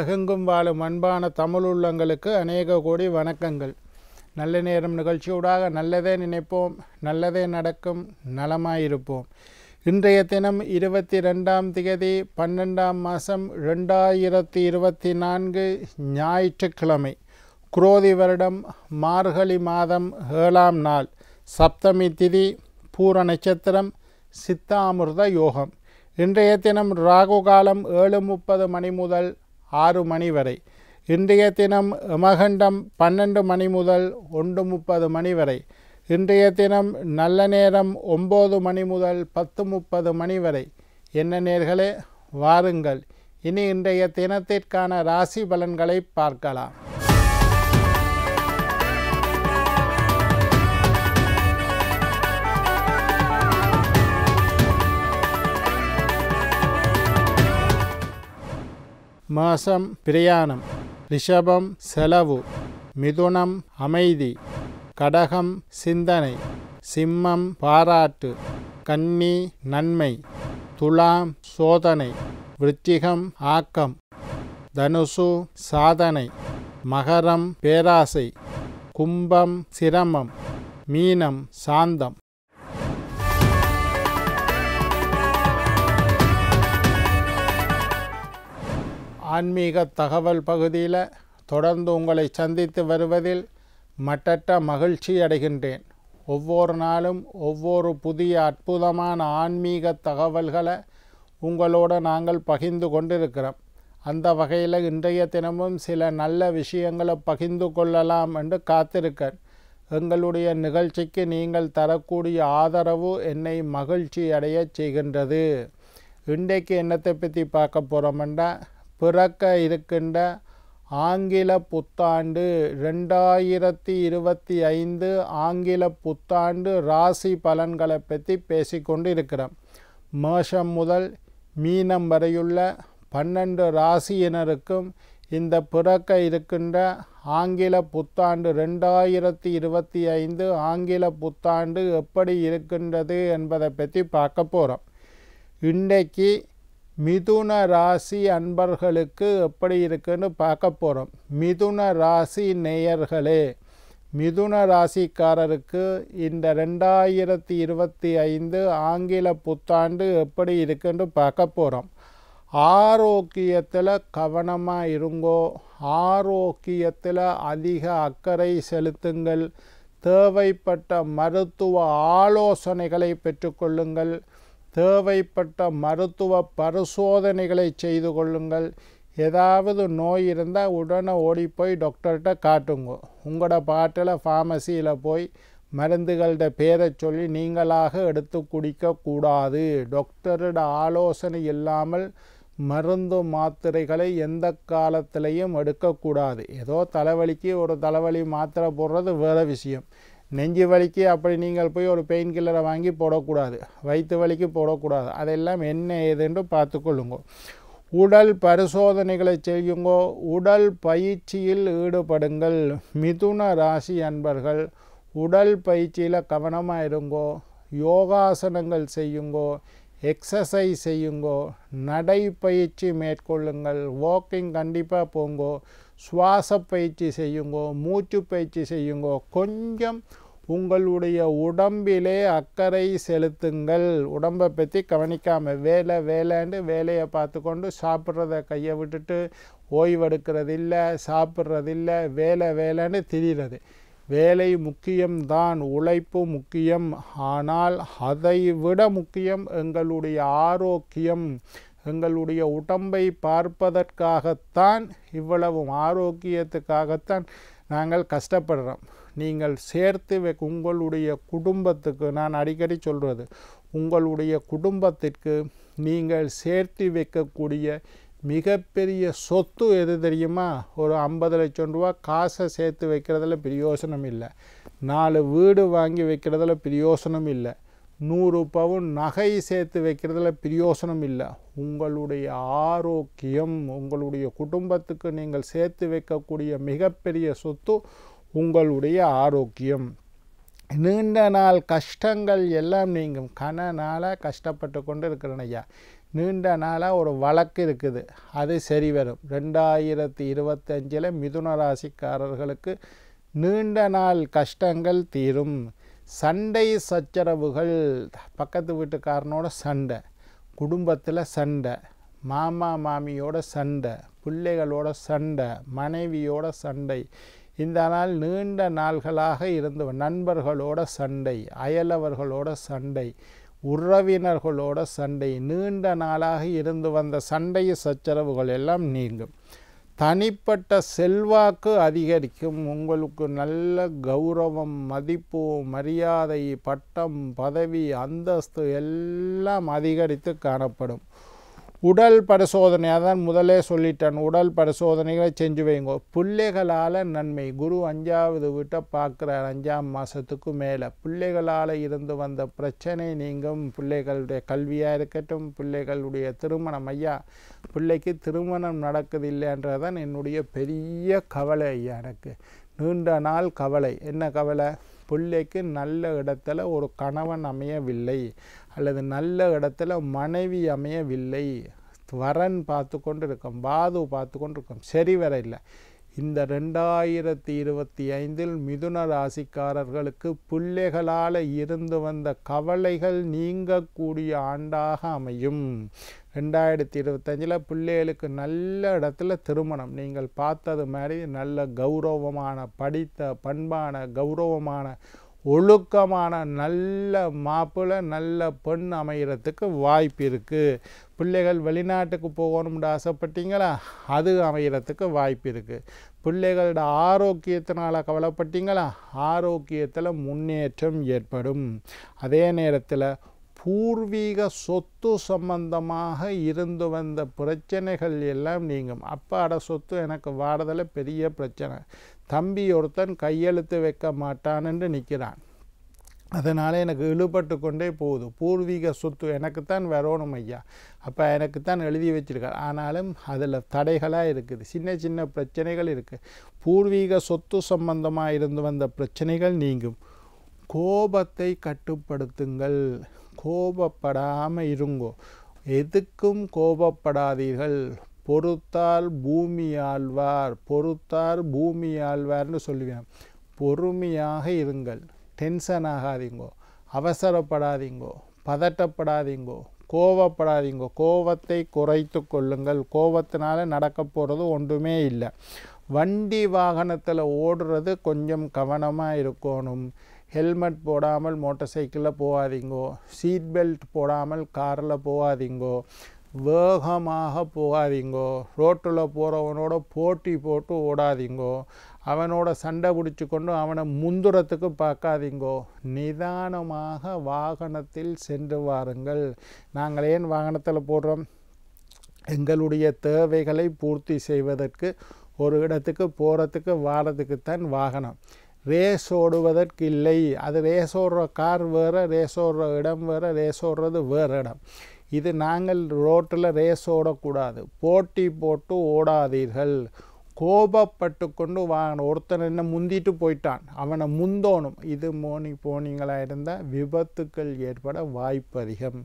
உலகெங்கும் வாழும் அன்பான தமிழ் உள்ளங்களுக்கு அநேக கோடி வணக்கங்கள். நல்ல நேரம் நிகழ்ச்சியூடாக நல்லதே நினைப்போம், நல்லதே நடக்கும், நலமாயிருப்போம். இன்றைய தினம் 22ஆம் திகதி 12ஆம் மாதம் 2024 ஞாயிற்றுக்கிழமை, குரோதி வருடம் மார்கழி மாதம் 7ஆம் நாள், சப்தமி திதி, பூர நட்சத்திரம், சித்தாமிர்த யோகம். இன்றைய தினம் ராகு காலம் 7:30 மணி முதல் 6 மணி வரை. இன்றைய தினம் யமகண்டம் 12 மணி முதல் 1:30 மணி வரை. இன்றைய தினம் நல்ல நேரம் 9 மணி முதல் 10:30 மணி வரை. என்ன நேர்களே, வாருங்கள் இனி இன்றைய தினத்திற்கான ராசி பலன்களை பார்க்கலாம். மேஷம் பிரயாணம், ரிஷபம் செலவு, மிதுனம் அமைதி, கடகம் சிந்தனை, சிம்மம் பாராட்டு, கன்னி நன்மை, துலாம் சோதனை, விருச்சிகம் ஆக்கம், தனுசு சாதனை, மகரம் பேராசை, கும்பம் சிரமம், மீனம் சாந்தம். ஆன்மீக தகவல் பகுதியில் தொடர்ந்து உங்களை சந்தித்து வருவதில் மட்டற்ற மகிழ்ச்சி அடைகின்றேன். ஒவ்வொரு நாளும் ஒவ்வொரு புதிய அற்புதமான ஆன்மீக தகவல்களை உங்களோடு நாங்கள் பகிர்ந்து கொண்டிருக்கிறோம். அந்த வகையில் இன்றைய தினமும் சில நல்ல விஷயங்களை பகிர்ந்து கொள்ளலாம் என்று காத்திருக்கேன். எங்களுடைய நிகழ்ச்சிக்கு நீங்கள் தரக்கூடிய ஆதரவு என்னை மகிழ்ச்சி அடைய செய்கின்றது. இன்றைக்கு என்னத்தை பற்றி பார்க்க போகிறோம்னா, பிறக்க இருக்கின்ற ஆங்கில புத்தாண்டு 2025 ஆங்கில புத்தாண்டு ராசி பலன்களை பற்றி பேசிக்கொண்டு இருக்கிறோம். மேஷம் முதல் மீனம் வரையுள்ள 12 ராசியினருக்கும் இந்த பிறக்க இருக்கின்ற ஆங்கில புத்தாண்டு 2025 ஆங்கில புத்தாண்டு எப்படி இருக்கின்றது என்பதை பற்றி பார்க்க போகிறோம். இன்றைக்கு மிதுன ராசி அன்பர்களுக்கு எப்படி இருக்குன்னு பார்க்க போகிறோம். மிதுன ராசி நேயர்களே, மிதுன ராசிக்காரருக்கு இந்த 2025 ஆங்கில புத்தாண்டு எப்படி இருக்குன்னு பார்க்க போகிறோம். ஆரோக்கியத்தில் கவனமாக இருங்கோ, ஆரோக்கியத்தில் அதிக அக்கறை செலுத்துங்கள். தேவைப்பட்ட மருத்துவ ஆலோசனைகளை பெற்றுக்கொள்ளுங்கள். தேவைப்பட்ட மருத்துவ பரிசோதனைகளை செய்து கொள்ளுங்கள். ஏதாவது நோய் இருந்தால் உடனே ஓடிப்போய் டாக்டர்கிட்ட காட்டுங்க. உங்களோட பாட்டில் ஃபார்மசியில் போய் மருந்துகளோட பேரை சொல்லி நீங்களாக எடுத்து குடிக்கக்கூடாது. டாக்டரோட ஆலோசனை இல்லாமல் மருந்து மாத்திரைகளை எந்த காலத்திலையும் எடுக்கக்கூடாது. ஏதோ தலைவலிக்கு ஒரு தலைவலி மாத்திரை போடுறது வேறு விஷயம். நெஞ்சு வலிக்கு அப்படி நீங்கள் போய் ஒரு பெயின் கில்லரை வாங்கி போடக்கூடாது. வயிற்று வலிக்கு போடக்கூடாது. அதெல்லாம் என்ன ஏதென்று பார்த்துக்கொள்ளுங்க. உடல் பரிசோதனைகளை செய்யுங்கோ. உடல் பயிற்சியில் ஈடுபடுங்கள். மிதுன ராசி அன்பர்கள் உடல் பயிற்சியில் கவனமாக இருங்கோ. யோகாசனங்கள் செய்யுங்கோ, எக்ஸசைஸ் செய்யுங்கோ, நடைப்பயிற்சி மேற்கொள்ளுங்கள். வாக்கிங் கண்டிப்பாக போங்கோ. சுவாச பயிற்சி செய்யுங்கோ, மூச்சு பயிற்சி செய்யுங்கோ. கொஞ்சம் உங்களுடைய உடம்பிலே அக்கறை செலுத்துங்கள். உடம்பை பற்றி கவனிக்காமல் வேலைன்னு வேலையை பார்த்து கொண்டு சாப்பிட்றத கையை விட்டுட்டு ஓய்வெடுக்கிறதில்லை, சாப்பிட்றதில்லை, வேலைன்னு திரிகிறது. வேலை முக்கியம்தான், உழைப்பு முக்கியம். ஆனால் அதை விட முக்கியம் எங்களுடைய ஆரோக்கியம். எங்களுடைய உடம்பை பார்ப்பதற்காகத்தான், இவ்வளவும் ஆரோக்கியத்துக்காகத்தான் நாங்கள் கஷ்டப்படுறோம். நீங்கள் சேர்த்து உங்களுடைய குடும்பத்துக்கு, நான் அடிக்கடி சொல்கிறது, உங்களுடைய குடும்பத்திற்கு நீங்கள் சேர்த்து வைக்கக்கூடிய மிகப்பெரிய சொத்து எது தெரியுமா? ஒரு 50 லட்சம் ரூபா காசை சேர்த்து வைக்கிறதுல பிரயோசனம் இல்லை. 4 வீடு வாங்கி வைக்கிறதுல பிரயோசனம் இல்லை. 100 பவுன் நகை சேர்த்து வைக்கிறதுல பிரயோசனம் இல்லை. உங்களுடைய ஆரோக்கியம், உங்களுடைய குடும்பத்துக்கு நீங்கள் சேர்த்து வைக்கக்கூடிய மிகப்பெரிய சொத்து உங்களுடைய ஆரோக்கியம். நீண்ட நாள் கஷ்டங்கள் எல்லாம் நீங்கும். கன நாளாக கஷ்டப்பட்டு கொண்டு இருக்கிறேன் ஐயா. நீண்ட நாளாக ஒரு வழக்கு இருக்குது, அது சரி வரும். 2025 மிதுன ராசிக்காரர்களுக்கு நீண்ட நாள் கஷ்டங்கள் தீரும். சண்டை சச்சரவுகள், பக்கத்து வீட்டுக்காரனோட சண்டை, குடும்பத்தில் சண்டை, மாமா மாமியோட சண்டை, பிள்ளைகளோட சண்டை, மனைவியோட சண்டை, இந்த நாள் நீண்ட நாள்களாக இருந்து நண்பர்களோட சண்டை, அயலவர்களோட சண்டை, உறவினர்களோட சண்டை, நீண்ட நாளாக இருந்து வந்த சண்டை சச்சரவுகள் எல்லாம் நீங்கும். தனிப்பட்ட செல்வாக்கு அதிகரிக்கும். உங்களுக்கு நல்ல கௌரவம், மதிப்பு, மரியாதை, பட்டம், பதவி, அந்தஸ்து எல்லாம் அதிகரித்து காணப்படும். உடல் பரிசோதனை, அதான் முதலே சொல்லிட்டேன், உடல் பரிசோதனைகளை செஞ்சு வைங்க. பிள்ளைகளால் நன்மை. குரு 5வது வீட்டை பார்க்குறார் 5ஆம் மாதத்துக்கு மேலே. பிள்ளைகளால் இருந்து வந்த பிரச்சனை நீங்கும். பிள்ளைகளுடைய கல்வியாக இருக்கட்டும், பிள்ளைகளுடைய திருமணம், ஐயா பிள்ளைக்கு திருமணம் நடக்குது இல்லைன்றதான் என்னுடைய பெரிய கவலை ஐயா. எனக்கு நீண்ட நாள் கவலை. என்ன கவலை? பிள்ளைக்கு நல்ல இடத்துல ஒரு கணவன் அமையவில்லை, அல்லது நல்ல இடத்துல மனைவி அமையவில்லை. வரன் பார்த்து கொண்டு இருக்கோம், வாது பார்த்து கொண்டு இருக்கோம், சரி வர இல்லை. இந்த 2025 மிதுன ராசிக்காரர்களுக்கு பிள்ளைகளால் இருந்து வந்த கவலைகள் நீங்கக்கூடிய ஆண்டாக அமையும். 2025 பிள்ளைகளுக்கு நல்ல இடத்துல திருமணம். நீங்கள் பார்த்தது மாதிரி நல்ல கௌரவமான, படித்த, பண்பான, கௌரவமான, ஒழுக்கமான நல்ல மாப்பிள்ளை, நல்ல பெண் அமைகிறதுக்கு வாய்ப்பு இருக்குது. பிள்ளைகள் வெளிநாட்டுக்கு போகணும்னு ஆசைப்பட்டீங்களா, அது அமைகிறதுக்கு வாய்ப்பு இருக்குது. பிள்ளைகளோட ஆரோக்கியத்தினால் கவலைப்பட்டீங்களா, ஆரோக்கியத்தில் முன்னேற்றம் ஏற்படும். அதே நேரத்தில் பூர்வீக சொத்து சம்பந்தமாக இருந்து வந்த பிரச்சனைகள் எல்லாம் நீங்கும். அப்பாட சொத்து எனக்கு வாரதில் பெரிய பிரச்சனை, தம்பி ஒருத்தன் கையெழுத்து வைக்க மாட்டான்னு நிற்கிறான், அதனால் எனக்கு இழுபட்டு கொண்டே போகுது. பூர்வீக சொத்து எனக்குத்தான் வரணும் ஐயா, அப்போ எனக்குத்தான் எழுதி வச்சிருக்கார், ஆனாலும் அதில் தடைகளாக இருக்குது, சின்ன சின்ன பிரச்சனைகள் இருக்குது. பூர்வீக சொத்து சம்பந்தமாக இருந்து வந்த பிரச்சனைகள் நீங்கும். கோபத்தை கட்டுப்படுத்துங்கள், கோபப்படாமல் இருங்கோ, எதுக்கும் கோபப்படாதீர்கள். பொறுத்தால் பூமி ஆழ்வார், பொறுத்தார் பூமி ஆழ்வார்னு சொல்லுவேன். பொறுமையாக இருங்கள், டென்ஷன் ஆகாதீங்கோ, அவசரப்படாதீங்கோ, பதட்டப்படாதீங்கோ, கோபப்படாதீங்கோ. கோபத்தை குறைத்து கொள்ளுங்கள். கோபத்தினால நடக்க போகிறது ஒன்றுமே இல்லை. வண்டி வாகனத்தில் ஓடுறது கொஞ்சம் கவனமாக இருக்கணும். ஹெல்மெட் போடாமல் மோட்டார் சைக்கிளில் போகாதீங்கோ, சீட் பெல்ட் போடாமல் காரில் போகாதீங்கோ, வேகமாக போகாதீங்கோ, ரோட்டில் போகிறவனோட போட்டி போட்டு ஓடாதீங்கோ, அவனோட சண்டை பிடிச்சி கொண்டு அவனை முந்துறத்துக்கு பார்க்காதீங்கோ. நிதானமாக வாகனத்தில் சென்று வாருங்கள். நாங்கள் ஏன் வாகனத்தில் போடுறோம்? எங்களுடைய தேவைகளை பூர்த்தி செய்வதற்கு, ஒரு இடத்துக்கு போகிறதுக்கு வாரத்துக்குத்தான் வாகனம். ரேஸ் ஓடுவதற்கு இல்லை. அது ரேஸ் ஓடுற கார் வேறு, ரேஸ் ஓடுற இடம் வேறு, ரேஸ் ஓடுறது வேறு இடம். இது நாங்கள் ரோட்டில் ரேஸ் ஓடக்கூடாது. போட்டி போட்டு ஓடாதீர்கள். கோபப்பட்டு கொண்டு வாங்கணும். ஒருத்தன் என்ன முந்திட்டு போயிட்டான், அவனை முந்தோணும். இது போனீங்களாக இருந்தால் விபத்துக்கள் ஏற்பட வாய்ப்பு அதிகம்.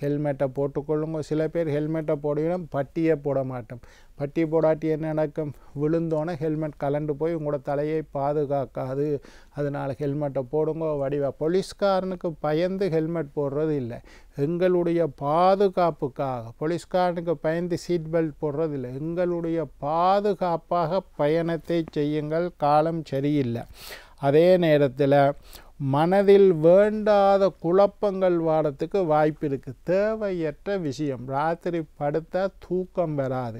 ஹெல்மெட்டை போட்டுக்கொள்ளுங்க. சில பேர் ஹெல்மெட்டை போடுவோம், பட்டியை போட மாட்டோம். பட்டி போடாட்டி என்ன நடக்கும்? விழுந்தோன்னே ஹெல்மெட் கலண்டு போய் உங்களோட தலையை பாதுகாக்காது. அதனால் ஹெல்மெட்டை போடுங்க. போலீஸ்காரனுக்கு பயந்து ஹெல்மெட் போடுறது இல்லை, எங்களுடைய பாதுகாப்புக்காக. போலீஸ்காரனுக்கு பயந்து சீட் பெல்ட் போடுறது இல்லை, எங்களுடைய பாதுகாப்பாக பயணத்தை செய்யுங்கள். காலம் சரியில்லை. அதே நேரத்தில் மனதில் வேண்டாத குழப்பங்கள் வாரத்துக்கு வாய்ப்பு இருக்குது. தேவையற்ற விஷயம், ராத்திரி படுத்தால் தூக்கம் வராது.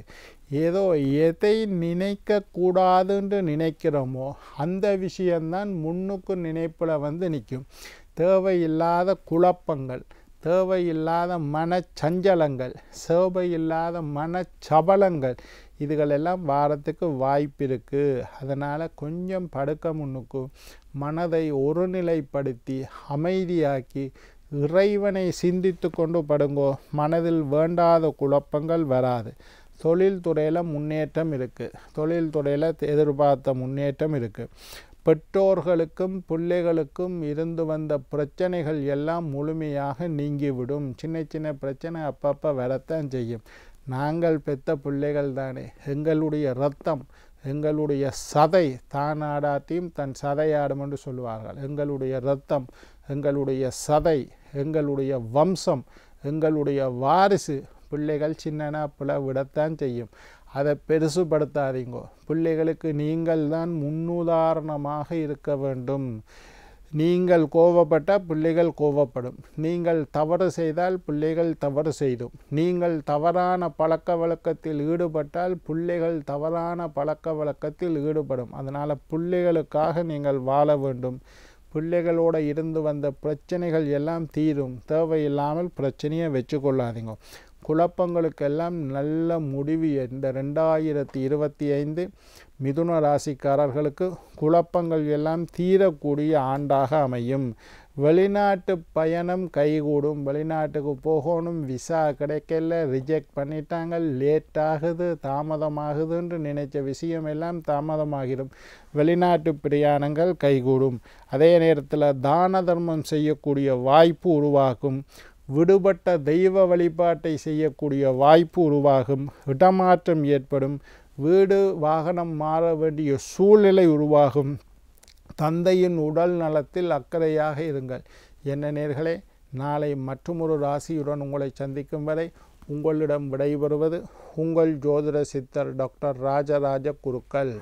ஏதோ எதை நினைக்கக்கூடாதுன்னு நினைக்கிறோமோ அந்த விஷயந்தான் முன்னுக்கு நினைப்பில் வந்து நிற்கும். தேவையில்லாத குழப்பங்கள், தேவையில்லாத மனச்சஞ்சலங்கள், தேவையில்லாத மனச்சபலங்கள், இதுகளெல்லாம் வாரத்துக்கு வாய்ப்பு இருக்குது. அதனால் கொஞ்சம் படுக்க முன்னுக்கு மனதை ஒருநிலைப்படுத்தி அமைதியாக்கி இறைவனை சிந்தித்து கொண்டு படுங்கோ. மனதில் வேண்டாத குழப்பங்கள் வராது. தொழில்துறையில் முன்னேற்றம் இருக்குது. தொழில்துறையில் எதிர்பார்த்த முன்னேற்றம் இருக்குது. பெற்றோர்களுக்கும் பிள்ளைகளுக்கும் இருந்து வந்த பிரச்சனைகள் எல்லாம் முழுமையாக நீங்கிவிடும். சின்ன சின்ன பிரச்சனை அப்பப்போ வரத்தான் செய்யும். நாங்கள் பெற்ற பிள்ளைகள் தானே, எங்களுடைய இரத்தம், எங்களுடைய சதை தானாடாத்தையும் தன் சதையாடும் என்று சொல்லுவார்கள். எங்களுடைய இரத்தம், எங்களுடைய சதை, எங்களுடைய வம்சம், எங்களுடைய வாரிசு. பிள்ளைகள் சின்னனா பிள்ளை விடத்தான் செய்யும். அதை பெருசுபடுத்தாதீங்கோ. பிள்ளைகளுக்கு நீங்கள் தான் முன்னுதாரணமாக இருக்க வேண்டும். நீங்கள் கோபப்பட்டால் பிள்ளைகள் கோபப்படும். நீங்கள் தவறு செய்தால் பிள்ளைகள் தவறு செய்தும். நீங்கள் தவறான பழக்க வழக்கத்தில் ஈடுபட்டால் பிள்ளைகள் தவறான பழக்க வழக்கத்தில் ஈடுபடும். அதனால் பிள்ளைகளுக்காக நீங்கள் வாழ வேண்டும். பிள்ளைகளோடு இருந்து வந்த பிரச்சனைகள் எல்லாம் தீரும். தேவையில்லாமல் பிரச்சனையை வச்சு கொள்ளாதீங்க. குழப்பங்களுக்கெல்லாம் நல்ல முடிவு. இந்த 2025 மிதுன ராசிக்காரர்களுக்கு குழப்பங்கள் எல்லாம் தீரக்கூடிய ஆண்டாக அமையும். வெளிநாட்டு பயணம் கைகூடும். வெளிநாட்டுக்கு போகணும், விசா கிடைக்கல, ரிஜெக்ட் பண்ணிட்டாங்க, லேட் ஆகுது, தாமதமாகுதுன்னு நினைச்ச விஷயம் எல்லாம் தாமதமாகிடும். வெளிநாட்டு பிரயாணங்கள் கைகூடும். அதே நேரத்தில் தான தர்மம் செய்யக்கூடிய வாய்ப்பு உருவாகும். விடுபட்ட தெய்வ வழிபாட்டை செய்யக்கூடிய வாய்ப்பு உருவாகும். இடமாற்றம் ஏற்படும். வீடு வாகனம் மாற வேண்டிய சூழ்நிலை உருவாகும். தந்தையின் உடல் நலத்தில் அக்கறையாக இருங்கள். என்ன நேயர்களே, நாளை மற்றுமொரு ராசியுடன் உங்களை சந்திக்கும் வரை உங்களிடம் விடைபெறுவது உங்கள் ஜோதிட சித்தர் டாக்டர் ராஜராஜ குருக்கள்.